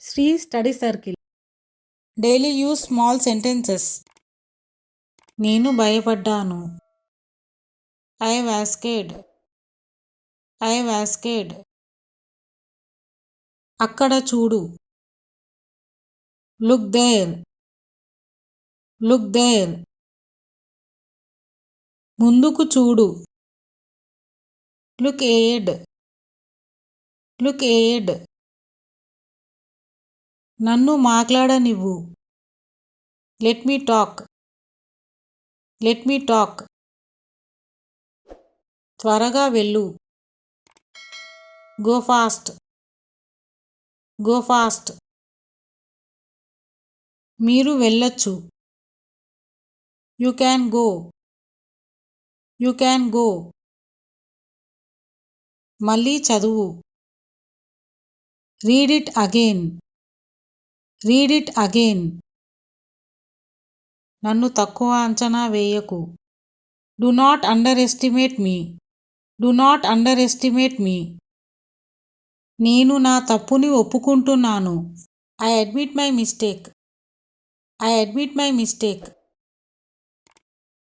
Sri Study Circle. Daily use small sentences. నేను భయపడ్డాను. I was scared. I was scared. అక్కడ చూడు. Look there. Look there. ముందుకు చూడు. Look ahead. Look ahead. నన్ను మాట్లాడనివ్వు. Let me talk. Let me talk. త్వరగా వెళ్ళు. Go fast. Go fast. మీరు వెళ్ళొచ్చు. You can go. You can go. మళ్ళీ చదువు. Read it again. Read it again. నన్ను తక్కువ అంచనా వేయకు. Do not underestimate me. Do not underestimate me. నేను నా తప్పుని ఒప్పుకుంటున్నాను. I admit my mistake. I admit my mistake.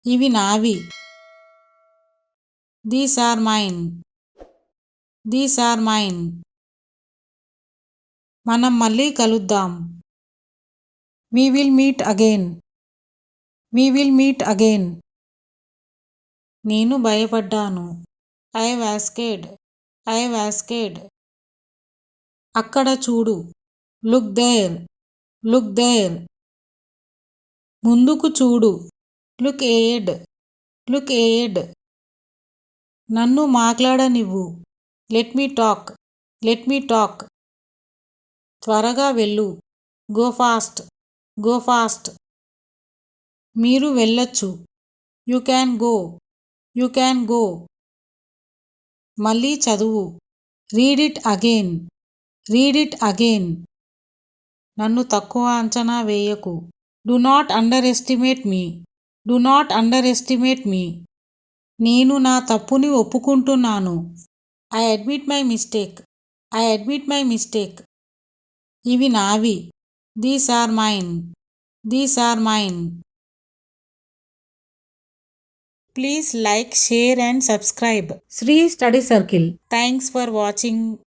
ఇవి నావి. These are mine. These are mine. మనం మళ్ళీ కలుద్దాం. We will meet again. We will meet again. నేను భయపడ్డాను. I was scared. I was scared. అక్కడ చూడు. Look there. Look there. ముందుకు చూడు. Look ahead. Look ahead. నన్ను మాట్లాడనివ్వు. Let me talk. Let me talk. త్వరగా వెళ్ళు. Go fast. Go fast. మీరు వెళ్ళొచ్చు. You can go. You can go. మళ్ళీ చదువు. Read it again. Read it again. నన్ను తక్కువ అంచనా వేయకు. Do not underestimate me. Do not underestimate me. నేను నా తప్పుని ఒప్పుకుంటున్నాను. I admit my mistake. I admit my mistake. ఇవి నావి. These are mine. These are mine. Please like, share and subscribe. Sri Study Circle. Thanks for watching.